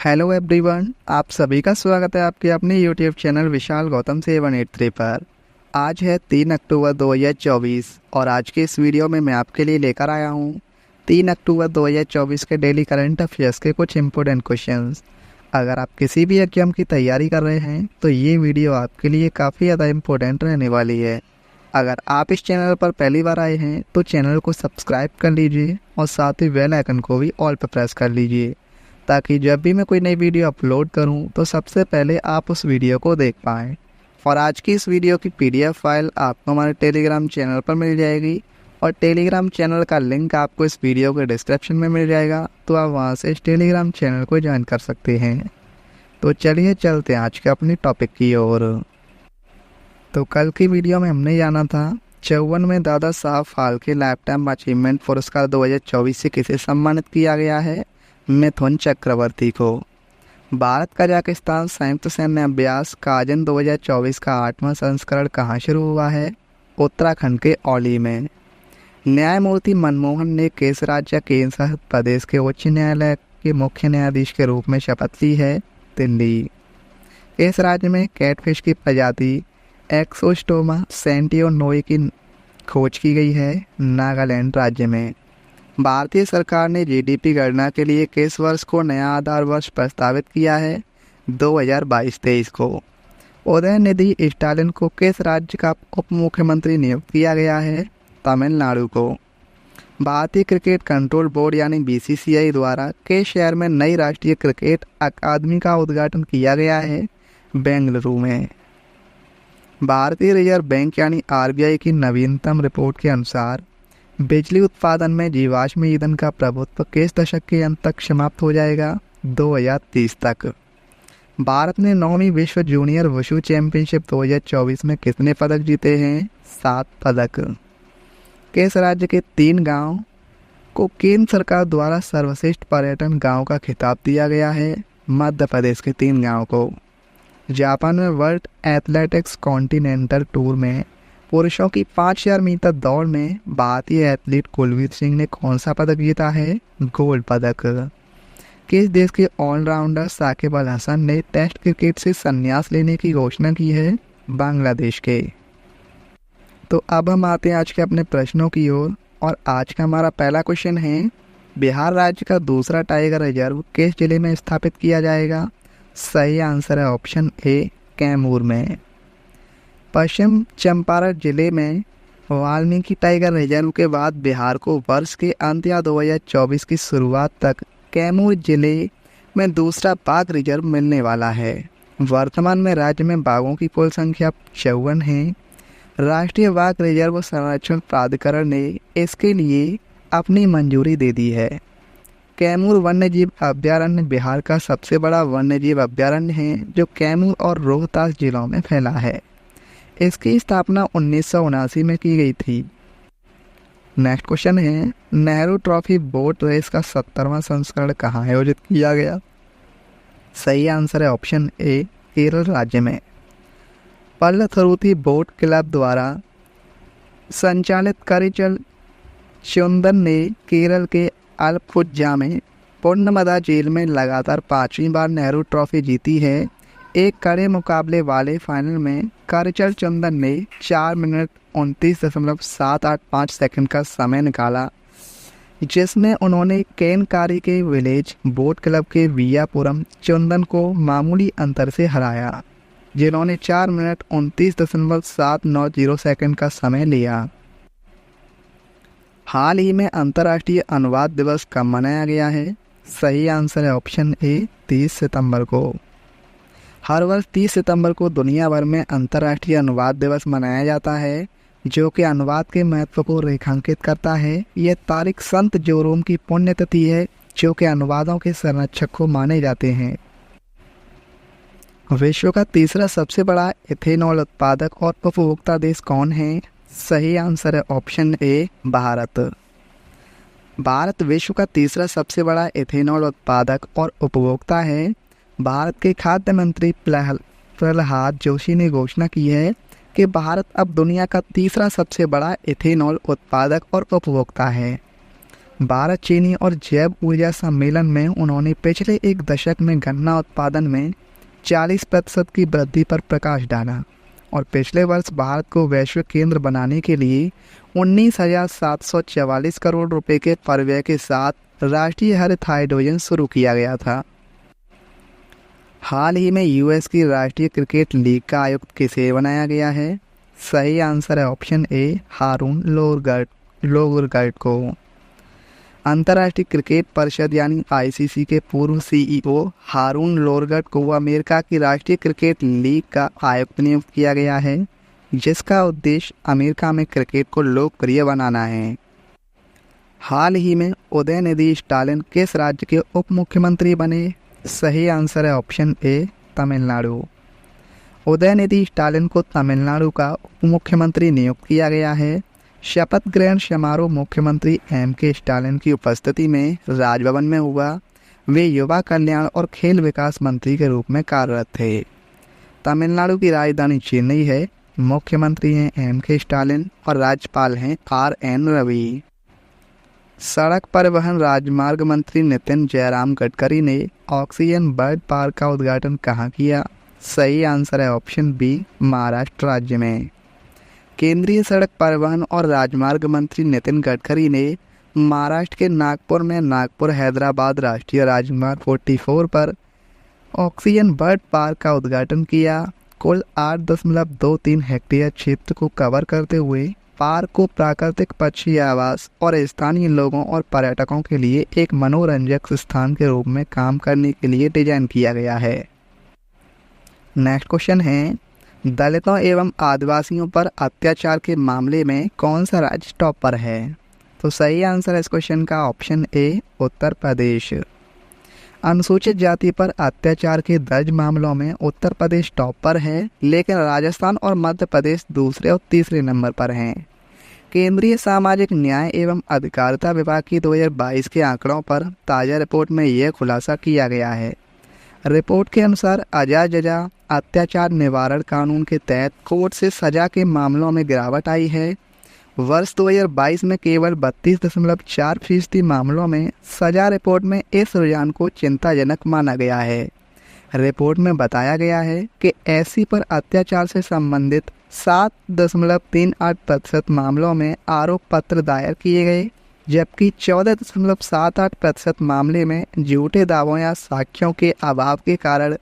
Hello everyone, आप सभी का स्वागत है आपके अपने यूट्यूब चैनल विशाल गौतम 783 पर। आज है 3 अक्टूबर 2024 और आज के इस वीडियो में मैं आपके लिए लेकर आया हूँ 3 अक्टूबर 2024 के डेली करंट अफेयर्स के कुछ इम्पोर्टेंट क्वेश्चंस। अगर आप किसी भी एग्जाम की तैयारी कर रहे हैं तो ये वीडियो आपके लिए काफ़ी ज़्यादा इम्पोर्टेंट रहने वाली है। अगर आप इस चैनल पर पहली बार आए हैं तो चैनल को सब्सक्राइब कर लीजिए और साथ ही बेल आइकन को भी ऑल पर प्रेस कर लीजिए, ताकि जब भी मैं कोई नई वीडियो अपलोड करूं तो सबसे पहले आप उस वीडियो को देख पाएँ। और आज की इस वीडियो की पीडीएफ फाइल आपको हमारे टेलीग्राम चैनल पर मिल जाएगी और टेलीग्राम चैनल का लिंक आपको इस वीडियो के डिस्क्रिप्शन में मिल जाएगा, तो आप वहां से इस टेलीग्राम चैनल को ज्वाइन कर सकते हैं। तो चलिए चलते हैं आज के अपने टॉपिक की ओर। तो कल की वीडियो में हमने जाना था 54 में Dada Saheb Phalke life time achievement पुरस्कार 2024 से किसे सम्मानित किया गया है? मिथुन चक्रवर्ती को। भारत कजाकिस्तान संयुक्त सैन्य अभ्यास काजन 2024 का 8वां संस्करण कहाँ शुरू हुआ है? उत्तराखंड के औली में। न्यायमूर्ति मनमोहन ने किस राज्य केंद्र शासित प्रदेश के उच्च न्यायालय के मुख्य न्यायाधीश के रूप में शपथ ली है? दिल्ली। इस राज्य में कैटफिश की प्रजाति एक्सोस्टोमा सेंटियोनोई की खोज की गई है? नागालैंड राज्य में। भारतीय सरकार ने जीडीपी गणना के लिए किस वर्ष को नया आधार वर्ष प्रस्तावित किया है? 2022-23 को। उदयनिधि स्टालिन को किस राज्य का उप मुख्यमंत्री नियुक्त किया गया है? तमिलनाडु को। भारतीय क्रिकेट कंट्रोल बोर्ड यानी बीसीसीआई द्वारा किस शहर में नई राष्ट्रीय क्रिकेट अकादमी का उद्घाटन किया गया है? बेंगलुरु में। भारतीय रिजर्व बैंक यानी आरबीआई की नवीनतम रिपोर्ट के अनुसार बिजली उत्पादन में जीवाश्म ईंधन का प्रभुत्व किस दशक के अंत तक समाप्त हो जाएगा? 2030 तक। भारत ने 9वीं विश्व जूनियर वुशु चैंपियनशिप 2024 में कितने पदक जीते हैं? 7 पदक। किस राज्य के 3 गांव को केंद्र सरकार द्वारा सर्वश्रेष्ठ पर्यटन गांव का खिताब दिया गया है? मध्य प्रदेश के 3 गांव को। जापान में वर्ल्ड एथलेटिक्स कॉन्टिनेंटल टूर में पुरुषों की 5000 मीटर दौड़ में भारतीय एथलीट कुलवीर सिंह ने कौन सा पदक जीता है? गोल्ड पदक। किस देश के ऑलराउंडर साकिब अल हसन ने टेस्ट क्रिकेट से संन्यास लेने की घोषणा की है? बांग्लादेश के। तो अब हम आते हैं आज के अपने प्रश्नों की ओर और आज का हमारा पहला क्वेश्चन है, बिहार राज्य का दूसरा टाइगर रिजर्व किस जिले में स्थापित किया जाएगा? सही आंसर है ऑप्शन ए, कैमूर में। पश्चिम चंपारण जिले में वाल्मीकि टाइगर रिजर्व के बाद बिहार को वर्ष के अंत या 2024 की शुरुआत तक कैमूर जिले में दूसरा बाघ रिजर्व मिलने वाला है। वर्तमान में राज्य में बाघों की कुल संख्या 54 है। राष्ट्रीय बाघ रिजर्व संरक्षण प्राधिकरण ने इसके लिए अपनी मंजूरी दे दी है। कैमूर वन्यजीव अभ्यारण्य बिहार का सबसे बड़ा वन्यजीव अभ्यारण्य है जो कैमूर और रोहतास जिलों में फैला है। इसकी स्थापना 1979 में की गई थी। नेक्स्ट क्वेश्चन है, नेहरू ट्रॉफी बोट रेस का 70वां संस्करण कहाँ आयोजित किया गया? सही आंसर है ऑप्शन ए, केरल राज्य में। पल्लथरुथी बोट क्लब द्वारा संचालित करिचल चुंदन ने केरल के अलपुझा में पूर्णमदा झील में लगातार 5वीं बार नेहरू ट्रॉफी जीती है। एक कड़े मुकाबले वाले फाइनल में करिचल चंदन ने 4 मिनट 29.785 सेकंड का समय निकाला, जिसमें उन्होंने केनकारी के विलेज बोट क्लब के वियापुरम चंदन को मामूली अंतर से हराया, जिन्होंने 4 मिनट 29.790 सेकंड का समय लिया। हाल ही में अंतर्राष्ट्रीय अनुवाद दिवस कब मनाया गया है? सही आंसर है ऑप्शन ए, 30 सितंबर को। हर वर्ष 30 सितंबर को दुनिया भर में अंतर्राष्ट्रीय अनुवाद दिवस मनाया जाता है, जो कि अनुवाद के महत्व को रेखांकित करता है। यह तारीख संत जोरोम की पुण्यतिथि है, जो कि अनुवादों के संरक्षक को माने जाते हैं। विश्व का तीसरा सबसे बड़ा इथेनॉल उत्पादक और उपभोक्ता देश कौन है? सही आंसर है ऑप्शन ए, भारत। भारत विश्व का तीसरा सबसे बड़ा इथेनॉल उत्पादक और उपभोक्ता है। भारत के खाद्य मंत्री प्रहलाद जोशी ने घोषणा की है कि भारत अब दुनिया का तीसरा सबसे बड़ा इथेनॉल उत्पादक और उपभोक्ता है। भारत चीनी और जैव ऊर्जा सम्मेलन में उन्होंने पिछले एक दशक में गन्ना उत्पादन में 40% की वृद्धि पर प्रकाश डाला और पिछले वर्ष भारत को वैश्विक केंद्र बनाने के लिए 19,744 करोड़ रुपए के फरव्य के साथ राष्ट्रीय हरित हाइड्रोजन शुरू किया गया था। हाल ही में यूएस की राष्ट्रीय क्रिकेट लीग का आयुक्त किसे बनाया गया है? सही आंसर है ऑप्शन ए, हारून लोरगर्ट को। अंतर्राष्ट्रीय क्रिकेट परिषद यानी आईसीसी के पूर्व सीईओ हारून लोरगर्ट को अमेरिका की राष्ट्रीय क्रिकेट लीग का आयुक्त नियुक्त किया गया है, जिसका उद्देश्य अमेरिका में क्रिकेट को लोकप्रिय बनाना है। हाल ही में उदयनिधि स्टालिन किस राज्य के उप मुख्यमंत्री बने? सही आंसर है ऑप्शन ए, तमिलनाडु। उदयनिधि स्टालिन को तमिलनाडु का उप मुख्यमंत्री नियुक्त किया गया है। शपथ ग्रहण समारोह मुख्यमंत्री एम.के. स्टालिन की उपस्थिति में राजभवन में हुआ। वे युवा कल्याण और खेल विकास मंत्री के रूप में कार्यरत थे। तमिलनाडु की राजधानी चेन्नई है। मुख्यमंत्री हैं एम.के. स्टालिन और राज्यपाल हैं आर.एन. रवि। सड़क परिवहन राजमार्ग मंत्री नितिन जयराम गडकरी ने ऑक्सीजन बर्ड पार्क का उद्घाटन कहाँ किया? सही आंसर है ऑप्शन बी, महाराष्ट्र राज्य में। केंद्रीय सड़क परिवहन और राजमार्ग मंत्री नितिन गडकरी ने महाराष्ट्र के नागपुर में नागपुर हैदराबाद राष्ट्रीय राजमार्ग 44 पर ऑक्सीजन बर्ड पार्क का उद्घाटन किया। कुल 8.23 हेक्टेयर क्षेत्र को कवर करते हुए पार्क को प्राकृतिक पक्षी आवास और स्थानीय लोगों और पर्यटकों के लिए एक मनोरंजक स्थान के रूप में काम करने के लिए डिजाइन किया गया है। नेक्स्ट क्वेश्चन है, दलितों एवं आदिवासियों पर अत्याचार के मामले में कौन सा राज्य टॉप पर है? तो सही आंसर है इस क्वेश्चन का ऑप्शन ए, उत्तर प्रदेश। अनुसूचित जाति पर अत्याचार के दर्ज मामलों में उत्तर प्रदेश टॉप पर है, लेकिन राजस्थान और मध्य प्रदेश दूसरे और तीसरे नंबर पर हैं। केंद्रीय सामाजिक न्याय एवं अधिकारिता विभाग की 2022 के आंकड़ों पर ताज़ा रिपोर्ट में यह खुलासा किया गया है। रिपोर्ट के अनुसार अजाजजा अत्याचार निवारण कानून के तहत कोर्ट से सजा के मामलों में गिरावट आई है। वर्ष 2022 में केवल 32.4% मामलों में सजा रिपोर्ट में इस रुझान को चिंताजनक माना गया है। रिपोर्ट में बताया गया है कि एससी पर अत्याचार से संबंधित 7.38% मामलों में आरोप पत्र दायर किए गए, जबकि 14.78% मामले में झूठे दावों या साक्ष्यों के अभाव के कारण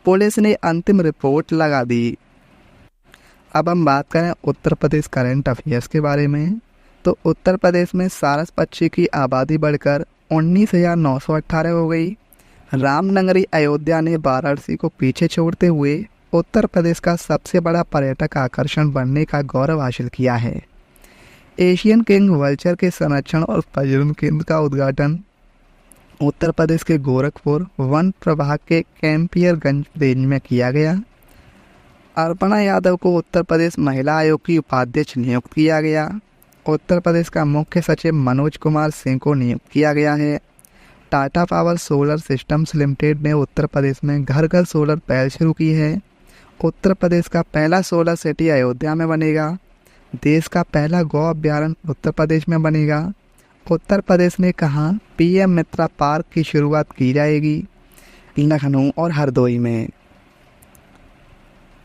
पुलिस ने अंतिम रिपोर्ट लगा दी। अब हम बात करें उत्तर प्रदेश करंट अफेयर्स के बारे में, तो उत्तर प्रदेश में सारस पक्षी की आबादी बढ़कर 19,918 हो गई। रामनगरी अयोध्या ने वाराणसी को पीछे छोड़ते हुए उत्तर प्रदेश का सबसे बड़ा पर्यटक आकर्षण बनने का गौरव हासिल किया है। एशियन किंग वल्चर के संरक्षण और प्रजनन केंद्र का उद्घाटन उत्तर प्रदेश के गोरखपुर वन प्रभाग के कैंपियरगंज रेंज में किया गया। अर्पणा यादव को उत्तर प्रदेश महिला आयोग की उपाध्यक्ष नियुक्त किया गया। उत्तर प्रदेश का मुख्य सचिव मनोज कुमार सिंह को नियुक्त किया गया है। Tata power solar systems limited ने उत्तर प्रदेश में घर घर सोलर पहल शुरू की है। उत्तर प्रदेश का पहला सोलर सिटी अयोध्या में बनेगा। देश का पहला गौ अभ्यारण्य उत्तर प्रदेश में बनेगा। उत्तर प्रदेश ने कहा पीएम मित्रा पार्क की शुरुआत की जाएगी? लखनऊ और हरदोई में।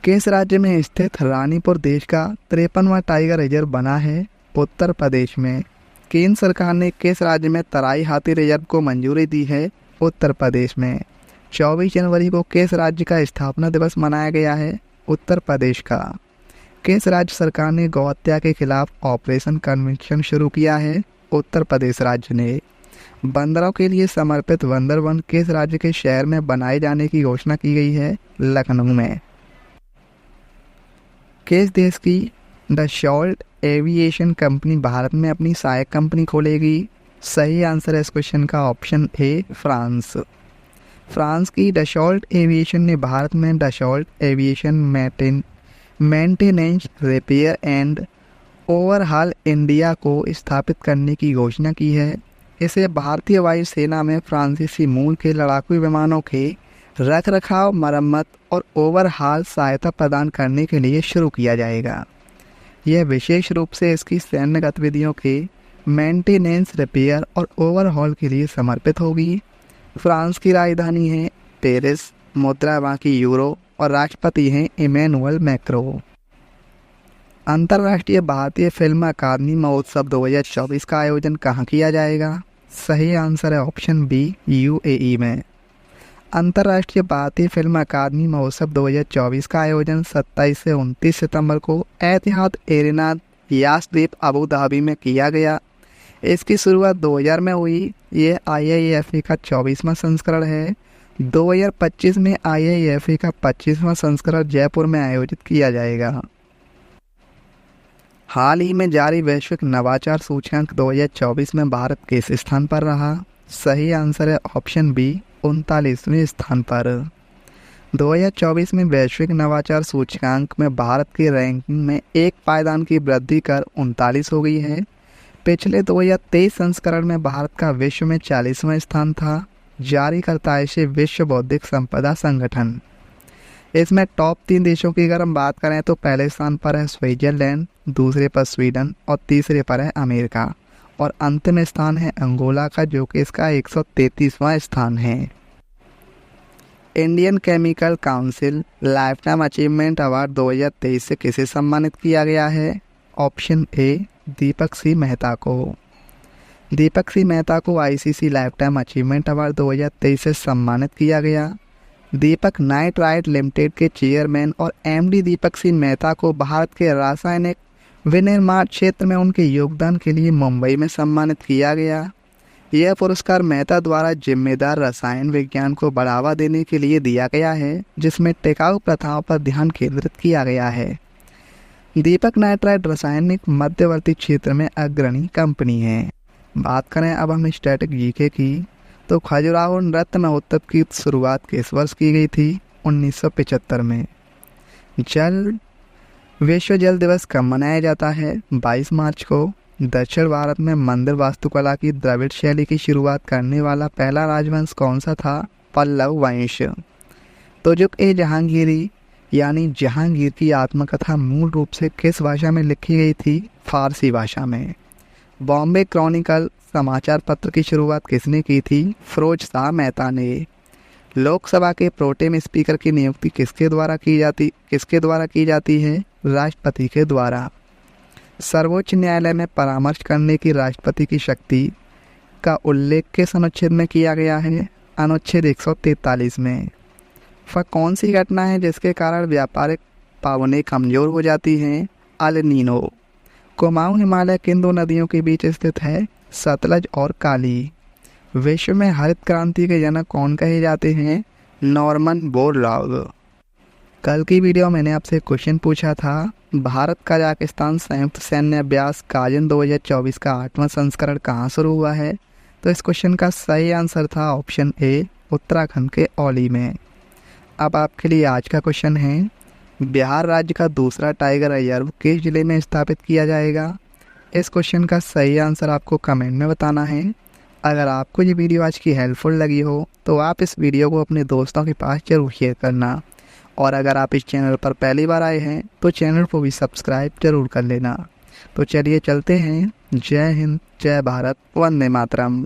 किस राज्य में स्थित रानीपुर देश का 53वां टाइगर रिजर्व बना है? उत्तर प्रदेश में। केंद्र सरकार ने किस राज्य में तराई हाथी रिजर्व को मंजूरी दी है? उत्तर प्रदेश में। 24 जनवरी को किस राज्य का स्थापना दिवस मनाया गया है? उत्तर प्रदेश का। किस राज्य सरकार ने गौहत्या के खिलाफ ऑपरेशन कन्विक्शन शुरू किया है? उत्तर प्रदेश राज्य ने। बंदरों के लिए समर्पित बंदर वन किस राज्य के शहर में बनाए जाने की घोषणा की गई है? लखनऊ में। किस देश की डसॉल्ट एविएशन कंपनी भारत में अपनी सहायक कंपनी खोलेगी? सही आंसर है इस क्वेश्चन का ऑप्शन ए, फ्रांस। फ्रांस की डसॉल्ट एविएशन ने भारत में Dassault aviation maintenance repair and overhaul India को स्थापित करने की घोषणा की है। इसे भारतीय वायुसेना में फ्रांसीसी मूल के लड़ाकू विमानों के रखरखाव, मरम्मत और ओवरहाल सहायता प्रदान करने के लिए शुरू किया जाएगा। यह विशेष रूप से इसकी सैन्य गतिविधियों के मेंटेनेंस, रिपेयर और ओवरहॉल के लिए समर्पित होगी। फ्रांस की राजधानी है पेरिस, मुद्रा वहाँ की यूरो और राष्ट्रपति हैं इमैनुअल मैक्रो। अंतर्राष्ट्रीय भारतीय फिल्म अकादमी महोत्सव 2024 का आयोजन कहाँ किया जाएगा? सही आंसर है ऑप्शन बी, यूएई में। अंतर्राष्ट्रीय भारतीय फिल्म अकादमी महोत्सव 2024 का आयोजन 27 से 29 सितंबर को एतिहाद एरेना यासद्वीप अबू धाबी में किया गया। इसकी शुरुआत 2000 में हुई। ये IIFA का 24वां संस्करण है। 2025 में IIFA का 25वां संस्करण जयपुर में आयोजित किया जाएगा। हाल ही में जारी वैश्विक नवाचार सूचकांक 2024 में भारत किस स्थान पर रहा? सही आंसर है ऑप्शन बी, 39वें स्थान पर। 2024 में वैश्विक नवाचार सूचकांक में भारत की रैंकिंग में एक पायदान की वृद्धि कर 39 हो गई है। पिछले 2023 संस्करण में भारत का विश्व में 40वां स्थान था। जारी करता है इसे विश्व बौद्धिक संपदा संगठन। इसमें टॉप 3 देशों की अगर हम बात करें तो पहले स्थान पर है स्विट्जरलैंड, दूसरे पर स्वीडन और तीसरे पर है अमेरिका और अंतिम स्थान है अंगोला का, जो कि इसका 133वां स्थान है। Indian chemical council life time achievement award 2023 से किसे सम्मानित किया गया है? ऑप्शन ए, दीपक सी मेहता को। दीपक सी मेहता को ICC life time achievement award 2023 से सम्मानित किया गया। दीपक नाइट्राइट लिमिटेड के चेयरमैन और MD दीपक सी मेहता को भारत के रासायनिक विनिर्माण क्षेत्र में उनके योगदान के लिए मुंबई में सम्मानित किया गया। यह पुरस्कार मेहता द्वारा जिम्मेदार रसायन विज्ञान को बढ़ावा देने के लिए दिया गया है, जिसमें टिकाऊ प्रथाओं पर ध्यान केंद्रित किया गया है। दीपक नाइट्राइट रासायनिक मध्यवर्ती क्षेत्र में अग्रणी कंपनी है। बात करें अब हम स्टैटिक जीके की, तो खजुराहो नृत्य महोत्सव की शुरुआत किस वर्ष की गई थी? 1975 में। विश्व जल दिवस कब मनाया जाता है? 22 मार्च को। दक्षिण भारत में मंदिर वास्तुकला की द्रविड़ शैली की शुरुआत करने वाला पहला राजवंश कौन सा था? पल्लव वंश। तुजुक-ए-जहांगीरी यानी जहांगीर की आत्मकथा मूल रूप से किस भाषा में लिखी गई थी? फारसी भाषा में। बॉम्बे क्रॉनिकल समाचार पत्र की शुरुआत किसने की थी? फिरोज शाह मेहता ने। लोकसभा के प्रोटेम स्पीकर की नियुक्ति किसके द्वारा की जाती है? राष्ट्रपति के द्वारा। सर्वोच्च न्यायालय में परामर्श करने की राष्ट्रपति की शक्ति का उल्लेख किस अनुच्छेद में किया गया है? अनुच्छेद 143 में। कौन सी घटना है जिसके कारण व्यापारिक पावनें कमजोर हो जाती हैं? El Nino. कुमाऊं हिमालय किन 2 नदियों के बीच स्थित है? सतलज और काली। विश्व में हरित क्रांति के जनक कौन कहे जाते हैं? Norman Borlaug. कल की वीडियो मैंने आपसे क्वेश्चन पूछा था, भारत कजाकिस्तान संयुक्त सैन्य अभ्यास काजन 2024 का 8वां संस्करण कहाँ शुरू हुआ है? तो इस क्वेश्चन का सही आंसर था ऑप्शन ए, उत्तराखंड के औली में। अब आपके लिए आज का क्वेश्चन है, बिहार राज्य का दूसरा टाइगर रिजर्व किस जिले में स्थापित किया जाएगा? इस क्वेश्चन का सही आंसर आपको कमेंट में बताना है। अगर आपको ये वीडियो आज की हेल्पफुल लगी हो तो आप इस वीडियो को अपने दोस्तों के पास जरूर शेयर करना, और अगर आप इस चैनल पर पहली बार आए हैं तो चैनल को भी सब्सक्राइब जरूर कर लेना। तो चलिए चलते हैं। जय हिंद, जय भारत, वंदे मातरम।